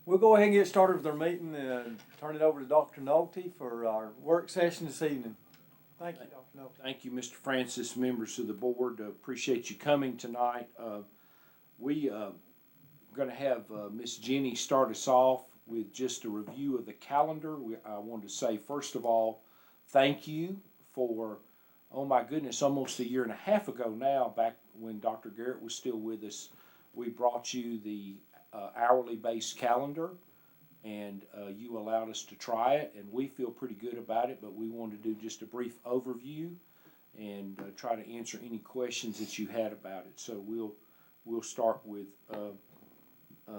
We'll go ahead and get started with our meeting and turn it over to Dr. Nolte for our work session this evening. Thank you, Dr. Nolte. Thank you, Mr. Francis, members of the board. Appreciate you coming tonight. We going to have Miss Jenny start us off with just a review of the calendar. I want to say, first of all, thank you for, oh my goodness, almost a year and a half ago now, back when Dr. Garrett was still with us, we brought you the hourly based calendar, and you allowed us to try it, and we feel pretty good about it, but we want to do just a brief overview and try to answer any questions that you had about it. So we'll start with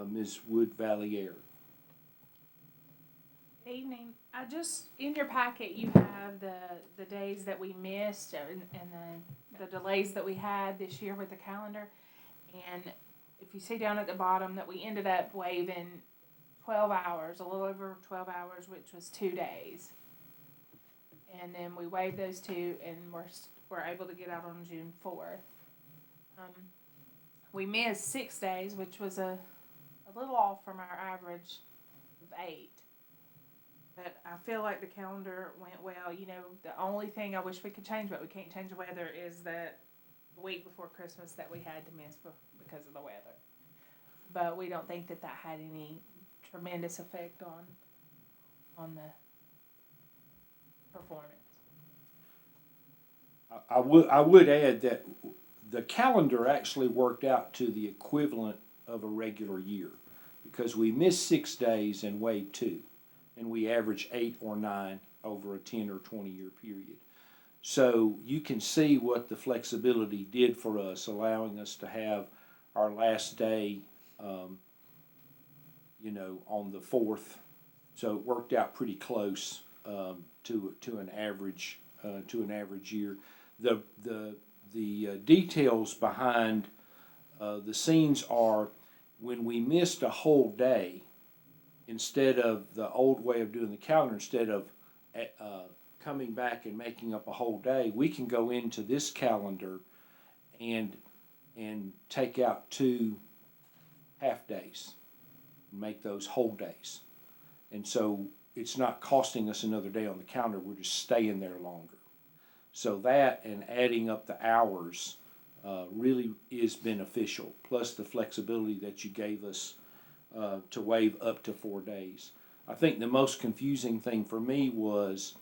Ms. Wood Valier. Good evening. In your packet, you have the days that we missed and the delays that we had this year with the calendar. And if you see down at the bottom that we ended up waiving 12 hours, a little over 12 hours, which was 2 days. And then we waived those two, and we're able to get out on June 4th. We missed 6 days, which was a little off from our average of 8. But I feel like the calendar went well. You know, the only thing I wish we could change, but we can't change the weather, is that the week before Christmas that we had to miss because of the weather. But we don't think that had any tremendous effect on the performance. I would add that the calendar actually worked out to the equivalent of a regular year, because we missed 6 days and waived 2, and we average 8 or 9 over a 10 or 20 year period. So you can see what the flexibility did for us, allowing us to have our last day, on the 4th. So it worked out pretty close to an average year. The details behind the scenes are, when we missed a whole day, instead of the old way of doing the calendar, instead of coming back and making up a whole day, we can go into this calendar and take out 2 half days and make those whole days. And so it's not costing us another day on the calendar, we're just staying there longer. So that and adding up the hours really is beneficial, plus the flexibility that you gave us to waive up to 4 days. I think the most confusing thing for me was,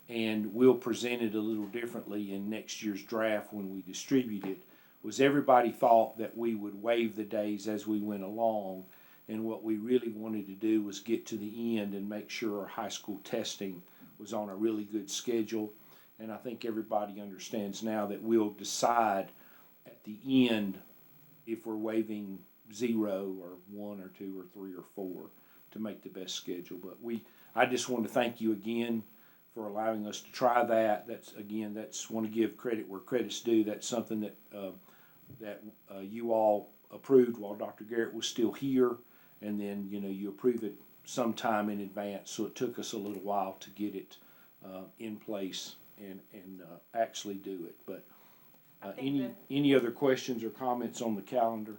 and we'll present it a little differently in next year's draft when we distribute it, was everybody thought that we would waive the days as we went along, and what we really wanted to do was get to the end and make sure our high school testing was on a really good schedule. And I think everybody understands now that we'll decide at the end if we're waiving 0 or 1 or 2 or 3 or 4 to make the best schedule. But I just want to thank you again for allowing us to try that. That's want to give credit where credit's due. That's something that you all approved while Dr. Garrett was still here, and then you approve it sometime in advance. So it took us a little while to get it in place and actually do it. But any other questions or comments on the calendar?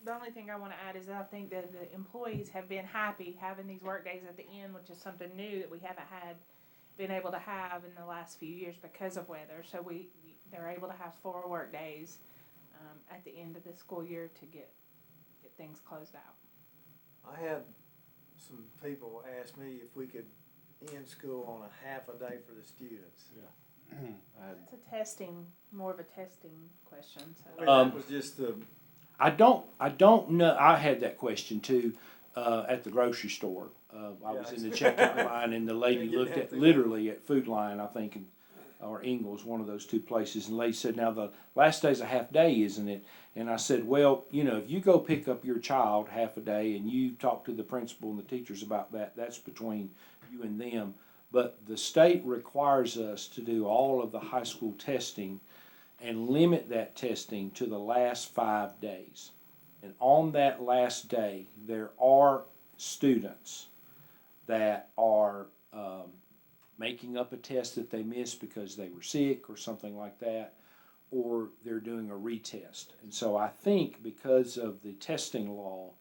The only thing I want to add is that I think that the employees have been happy having these work days at the end, which is something new that we haven't been able to have in the last few years because of weather. So they're able to have 4 work days at the end of the school year to get things closed out. I had some people ask me if we could end school on a half a day for the students. It's more of a testing question. So. That was just the. I don't know. I had that question too at the grocery store. I was in the checkout line, and the lady looked at literally at Food Line, I think, or Ingles, one of those 2 places, and the lady said, "Now the last day's a half day, isn't it?" And I said, "Well, if you go pick up your child half a day and you talk to the principal and the teachers about that, that's between you and them. But the state requires us to do all of the high school testing and limit that testing to the last 5 days. And on that last day, there are students that are making up a test that they missed because they were sick or something like that, or they're doing a retest. And so I think because of the testing law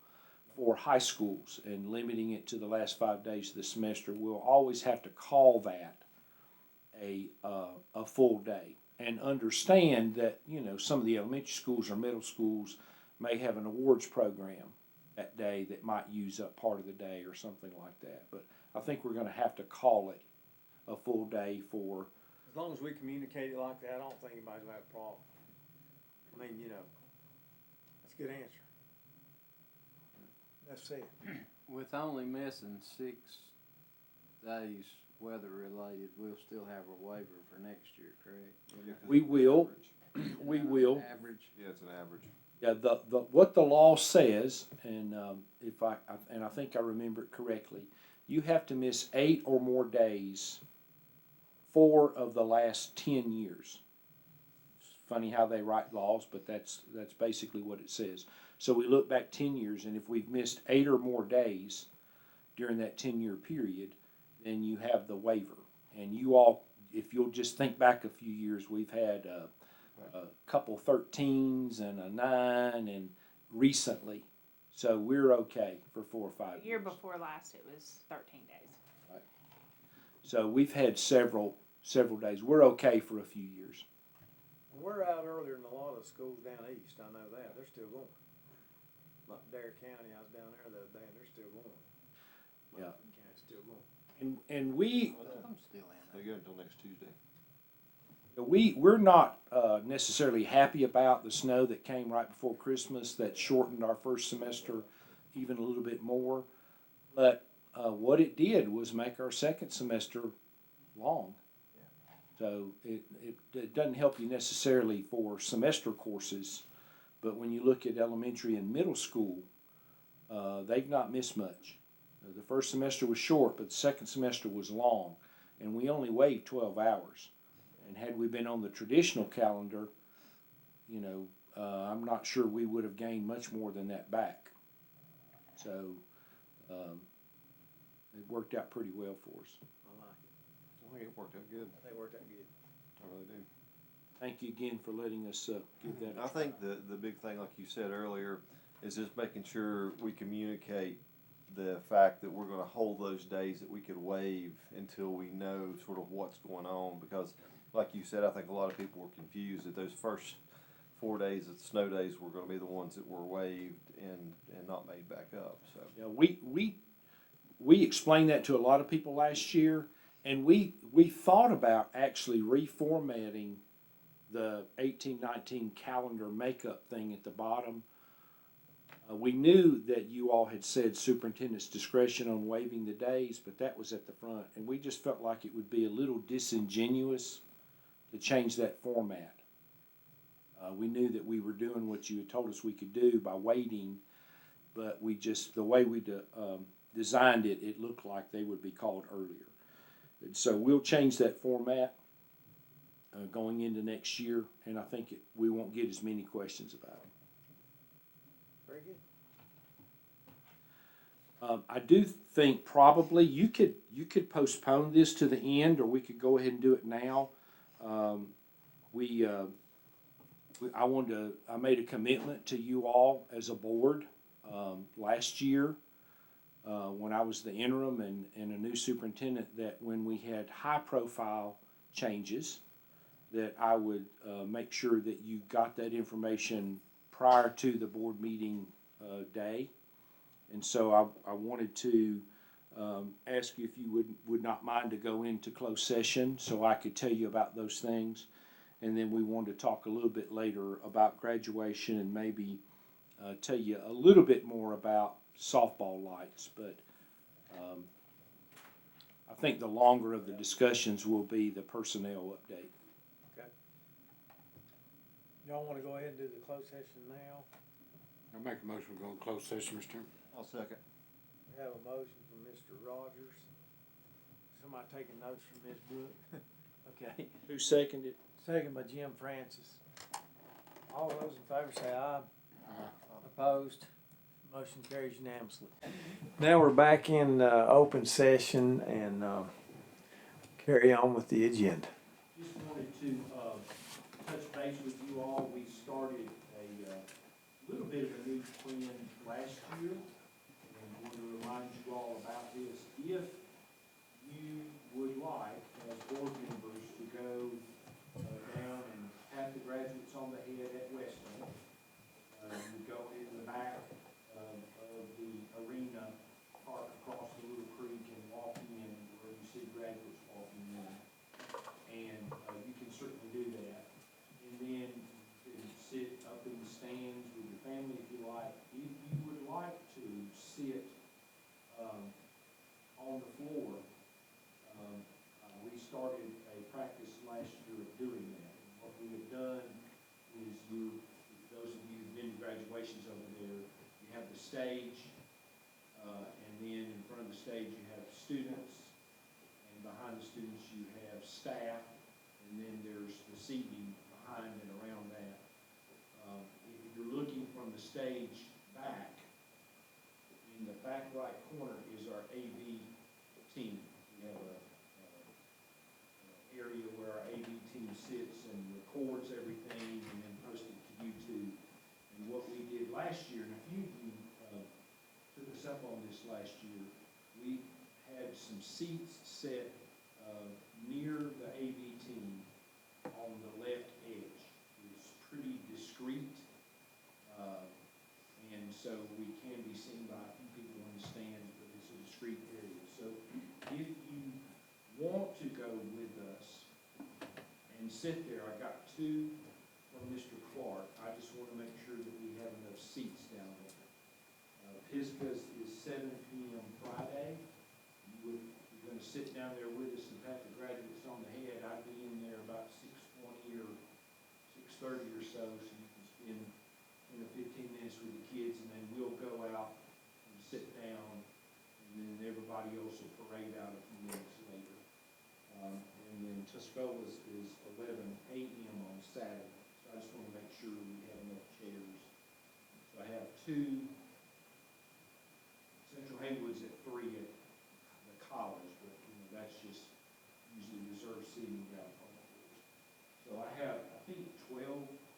for high schools and limiting it to the last 5 days of the semester, we'll always have to call that a full day. And understand that, you know, some of the elementary schools or middle schools may have an awards program that day that might use up part of the day or something like that. But I think we're gonna have to call it a full day for, As long as we communicate it like that, I don't think anybody's gonna have a problem. I mean, you know, that's a good answer. That's it. With only missing 6 days weather related, we'll still have a waiver for next year, correct? we will, we will. Average. Yeah, it's an average. Yeah, what the law says, and if I think I remember it correctly, you have to miss 8 or more days 4 of the last 10 years. It's funny how they write laws, but that's basically what it says. So we look back 10 years, and if we've missed 8 or more days during that 10-year period, then you have the waiver. And you all, if you'll just think back a few years, we've had a couple 13s and a 9 and recently. So we're okay for 4 or 5 years. The year before last, it was 13 days. So we've had several days. We're okay for a few years. We're out earlier than a lot of schools down east, I know that, they're still going. Like Dare County, I was down there the other day and they're still going. Yeah. County's still going. And we, I'm still in. They go until next Tuesday. we're not necessarily happy about the snow that came right before Christmas that shortened our first semester even a little bit more. But what it did was make our second semester long. So it doesn't help you necessarily for semester courses, but when you look at elementary and middle school, they've not missed much. The first semester was short, but the second semester was long, and we only waived 12 hours. And had we been on the traditional calendar, you know, I'm not sure we would have gained much more than that back. So it worked out pretty well for us. I like it, I think it worked out good. I think it worked out good. I really do. Thank you again for letting us give that. I think the big thing, like you said earlier, is just making sure we communicate the fact that we're gonna hold those days that we could waive until we know sort of what's going on, because like you said, I think a lot of people were confused that those first 4 days of snow days were gonna be the ones that were waived and not made back up, so. Yeah, we explained that to a lot of people last year, and we thought about actually reformatting the 18-19 calendar makeup thing at the bottom. We knew that you all had said superintendent's discretion on waiving the days, but that was at the front, and we just felt like it would be a little disingenuous to change that format. We knew that we were doing what you had told us we could do by waiting, but we just, the way we designed it, it looked like they would be called earlier. And so we'll change that format going into next year, and I think we won't get as many questions about it. Very good. I do think probably you could postpone this to the end, or we could go ahead and do it now. I made a commitment to you all as a board last year when I was the interim and a new superintendent, that when we had high profile changes, that I would make sure that you got that information prior to the board meeting day. And so I wanted to ask you if you would not mind to go into closed session so I could tell you about those things. And then we wanted to talk a little bit later about graduation and maybe tell you a little bit more about softball lights. But I think the longer of the discussions will be the personnel update. Okay. Y'all wanna go ahead and do the closed session now? I make a motion to go in closed session, Mr. Chairman. I'll second. We have a motion from Mr. Rogers. Somebody taking notes from Ms. Brooke? Okay. Who seconded? Second by Jim Francis. All those in favor say aye. Opposed? Motion carries unanimously. Now we're back in open session and carry on with the agenda. Just wanted to touch base with you all. We started a little bit of a new plan last year. remind you all about this. If you would like, as board members, to go down and pat the graduates on the head at Weston, you go into the back of the arena, park across the little creek and walk in where you see graduates walking in. And you can certainly do that. And then you can sit up in the stands with your family if you like. If you would like to sit on the floor, we started a practice last year of doing that. And what we have done is those of you who've been to graduations over there, you have the stage, and then in front of the stage you have students, and behind the students you have staff, and then there's the seating behind and around that. If you're looking from the stage back, in the back right corner is our AV team. We have a area where our AV team sits and records everything and then posts it to YouTube. And what we did last year, and a few of you took us up on this last year, we had some seats set near the AV team on the left edge. It's pretty discreet, and so we can be seen by a few people in the stands, but it's a discreet area. So if you want to go with us and sit there, I got two from Mr. Clark. I just want to make sure that we have enough seats down there. Pisgah's is 7 p.m. Friday. You're going to sit down there with us and pat the graduates on the head. I'd be in there about 6:20 or 6:30 or so you can spend 15 minutes with the kids, and then we'll go out and sit down, and then everybody else will parade out a few minutes later. And then Tuscola's is 11 a.m. on Saturday. So I just want to make sure we have enough chairs. So I have two. Central Haywood's at 3 at the college, but that's just usually reserved seating down on the floors. So I have, I think, 12.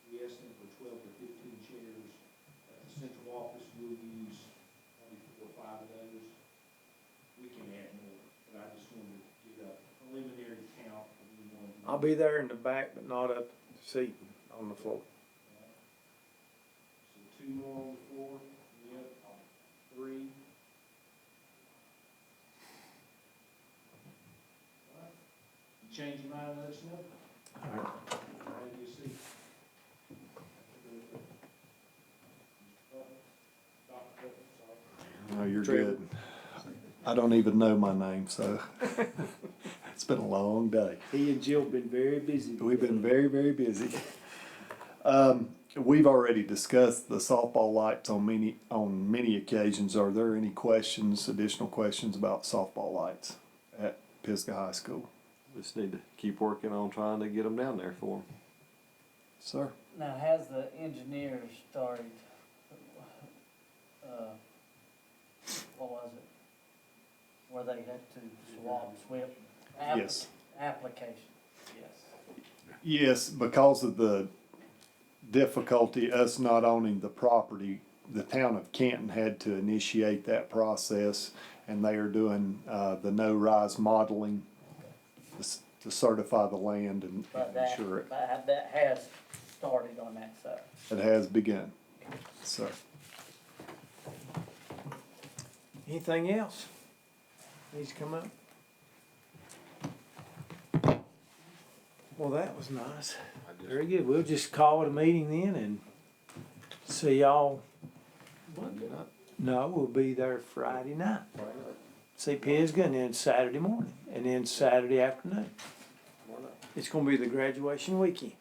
We asked them for 12 to 15 chairs. At the central office, we'll use probably 4 or 5 of those. We can add more, but I just wanted to get a preliminary count. I'll be there in the back, but not up seating on the floor. So 2 more on the floor. Yep, 3. Change your mind, let us know. All right. Ready to see. No, you're good. I don't even know my name, so it's been a long day. He and Jill have been very busy. We've been very, very busy. We've already discussed the softball lights on many occasions. Are there any questions, additional questions about softball lights at Pisgah High School? Just need to keep working on trying to get them down there for them. Sir? Now, has the engineers started, what was it? Where they had to swap. Yes. Application, yes. Yes, because of the difficulty, us not owning the property, the town of Canton had to initiate that process, and they are doing the no-rise modeling to certify the land and But ensure it. that has started on that side. It has begun, sir. Anything else needs to come up? Well, that was nice. Very good. We'll just call it a meeting then and see y'all. Monday night. No, we'll be there Friday night. See Pisgah, and then Saturday morning, and then Saturday afternoon. It's gonna be the graduation weekend.